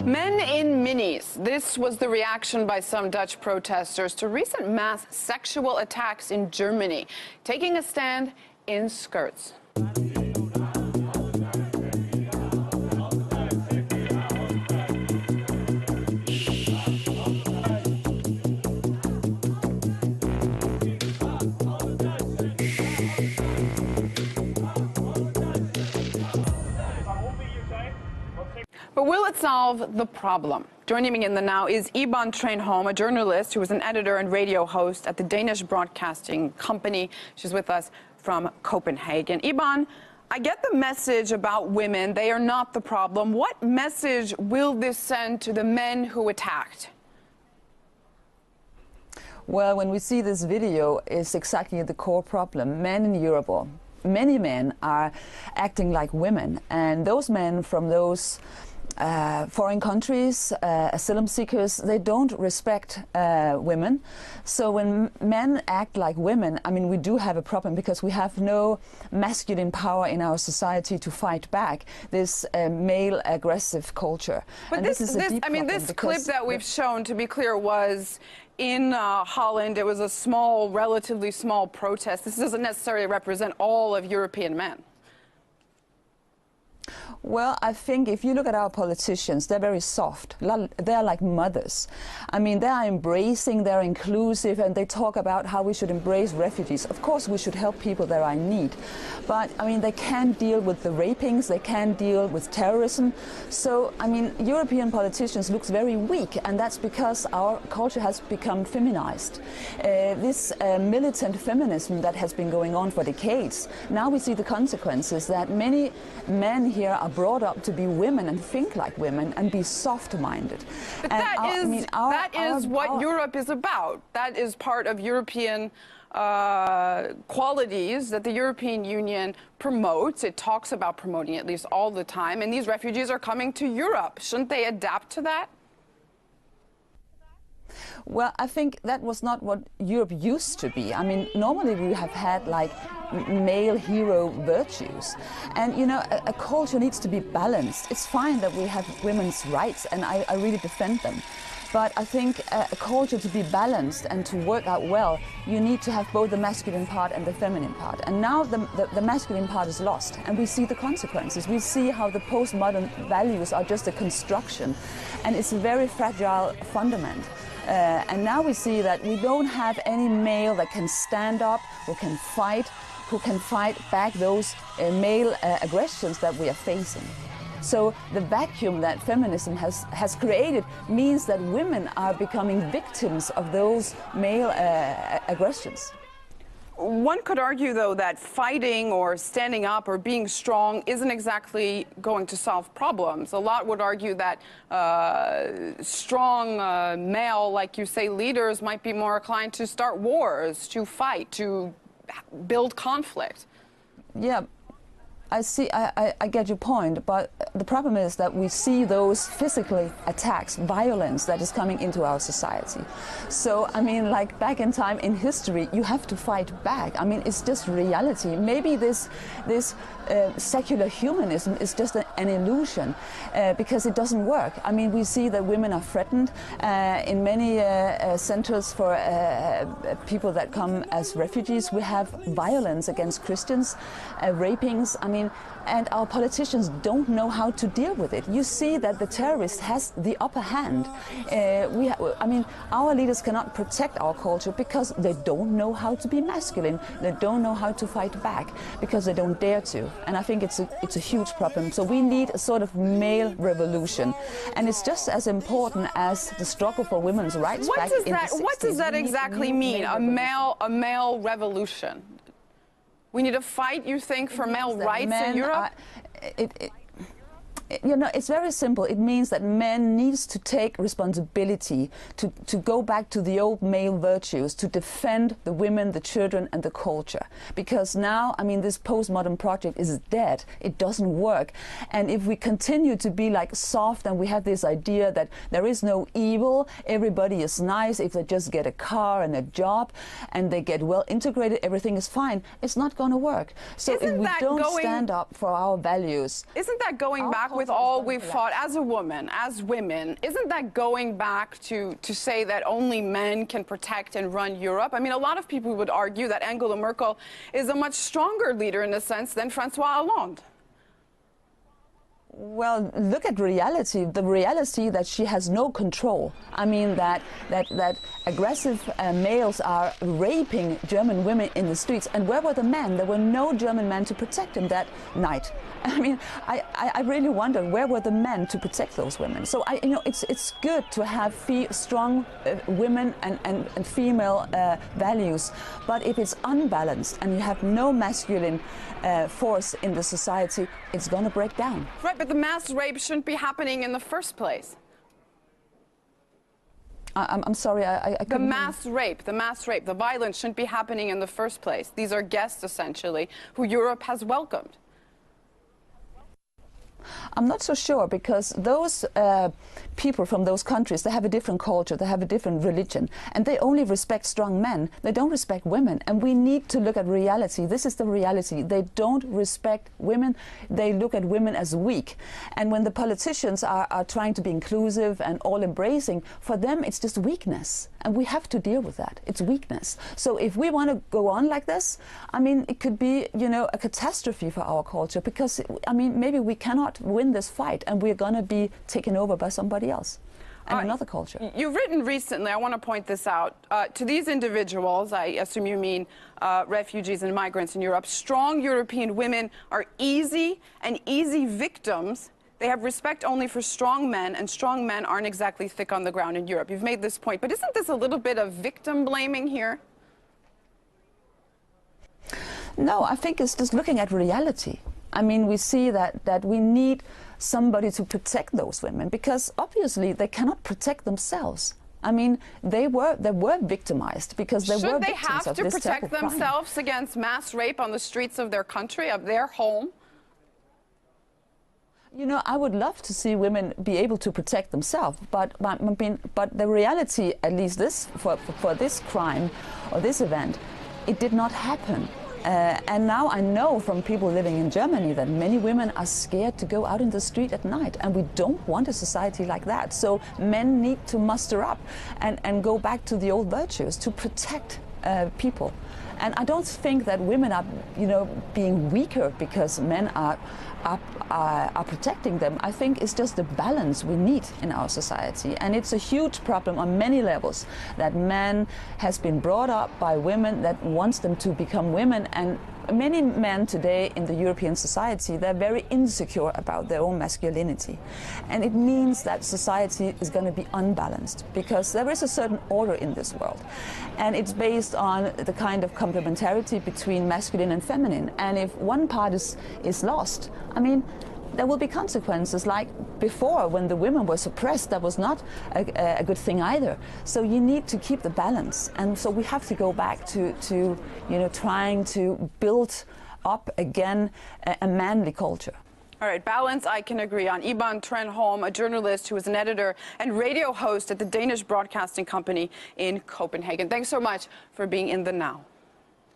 Men in minis. This was the reaction by some Dutch protesters to recent mass sexual attacks in Germany, taking a stand in skirts. But will it solve the problem? Joining me in the now is Imbén Thranholm, a journalist who is an editor and radio host at the Danish Broadcasting Company. She's with us from Copenhagen. Imbén, I get the message about women. They are not the problem. What message will this send to the men who attacked? Well, when we see this video, it's exactly the core problem. Men in Europe, or many men, are acting like women. And those men from those foreign countries, asylum seekers, they don't respect women. So when men act like women, I mean, we do have a problem because we have no masculine power in our society to fight back this male aggressive culture. But and this clip that we've shown, to be clear, was in Holland. It was a small, relatively small protest. This doesn't necessarily represent all of European men. Well, I think if you look at our politicians, they're very soft. They're like mothers. I mean, they are embracing, they're inclusive, and they talk about how we should embrace refugees. Of course, we should help people that are in need. But, I mean, they can't deal with the rapings, they can't deal with terrorism. So, I mean, European politicians look very weak, and that's because our culture has become feminized. This militant feminism that has been going on for decades, now we see the consequences that many men here are brought up to be women and think like women and be soft-minded. But that is what Europe is about. That is part of European qualities that the European Union promotes. It talks about promoting it at least all the time. And these refugees are coming to Europe. Shouldn't they adapt to that? Well, I think that was not what Europe used to be. I mean, normally we have had like male hero virtues. And, you know, a culture needs to be balanced. It's fine that we have women's rights, and I really defend them. But I think a culture to be balanced and to work out well, you need to have both the masculine part and the feminine part. And now the masculine part is lost, and we see the consequences. We see how the postmodern values are just a construction, and it's a very fragile fundament. And now we see that we don't have any male that can stand up, who can fight back those male aggressions that we are facing. So the vacuum that feminism has created means that women are becoming victims of those male aggressions. One could argue, though, that fighting or standing up or being strong isn't exactly going to solve problems. A lot would argue that strong male, like you say, leaders might be more inclined to start wars, to fight, to build conflict. Yeah. I get your point, but the problem is that we see those physical attacks, violence that is coming into our society. So, I mean, like back in time in history, you have to fight back. I mean, it's just reality. Maybe this secular humanism is just an illusion because it doesn't work. I mean, we see that women are threatened in many centers for people that come as refugees. We have violence against Christians, rapings. I mean, and our politicians don't know how to deal with it. You see that the terrorist has the upper hand. I mean, our leaders cannot protect our culture because they don't know how to be masculine. They don't know how to fight back because they don't dare to. And I think it's a huge problem. So we need a sort of male revolution, and it's just as important as the struggle for women's rights. What does that exactly mean? A male revolution? We need to fight, you think, for male rights in Europe? You know, it's very simple. It means that men needs to take responsibility to go back to the old male virtues, to defend the women, the children, and the culture. Because now, I mean, this postmodern project is dead. It doesn't work. And if we continue to be like soft and we have this idea that there is no evil, everybody is nice, if they just get a car and a job and they get well integrated, everything is fine, it's not going to work. So if we don't stand up for our values... Isn't that going back with all we've fought as a woman, as women, isn't that going back to say that only men can protect and run Europe? I mean, a lot of people would argue that Angela Merkel is a much stronger leader in a sense than François Hollande. Well, look at reality. The reality that she has no control. I mean that aggressive males are raping German women in the streets. And where were the men? There were no German men to protect them that night. I mean, I really wonder where were the men to protect those women. So it's good to have strong women and female values. But if it's unbalanced and you have no masculine force in the society, it's going to break down. Right, but the mass rape shouldn't be happening in the first place. I'm sorry, I couldn't... The mass rape, the violence shouldn't be happening in the first place. These are guests, essentially, who Europe has welcomed. I'm not so sure, because those people from those countries, they have a different culture, they have a different religion, and they only respect strong men. They don't respect women, and we need to look at reality. This is the reality. They don't respect women. They look at women as weak. And when the politicians are trying to be inclusive and all-embracing, for them it's just weakness. And we have to deal with that. It's weakness. So if we want to go on like this, I mean, it could be, a catastrophe for our culture, because, I mean, maybe we cannot win this fight and we're going to be taken over by somebody else and another culture. You've written recently, I want to point this out, to these individuals, I assume you mean refugees and migrants in Europe, strong European women are easy victims. They have respect only for strong men, and strong men aren't exactly thick on the ground in Europe. You've made this point, but isn't this a little bit of victim blaming here? No, I think it's just looking at reality. I mean, we see that we need somebody to protect those women, because obviously they cannot protect themselves. I mean, they were victimized because they were victims of this type of crime. Should they have to protect themselves against mass rape on the streets of their country, of their home? I would love to see women be able to protect themselves, but the reality, at least for this crime or this event, it did not happen. And now I know from people living in Germany that many women are scared to go out in the street at night, and we don't want a society like that. So men need to muster up and go back to the old virtues to protect people. And I don't think that women are, being weaker because men are protecting them. I think it's just the balance we need in our society. And it's a huge problem on many levels that men has been brought up by women that wants them to become women. And many men today in the European society, they're very insecure about their own masculinity. And it means that society is going to be unbalanced, because there is a certain order in this world. And it's based on the kind of complementarity between masculine and feminine. And if one part is lost, I mean, there will be consequences. Like before, when the women were suppressed, that was not a good thing either. So you need to keep the balance, and so we have to go back to trying to build up again a manly culture. All right, balance I can agree on. Imbén Thranholm, a journalist who is an editor and radio host at the Danish Broadcasting Company in Copenhagen. Thanks so much for being in the Now.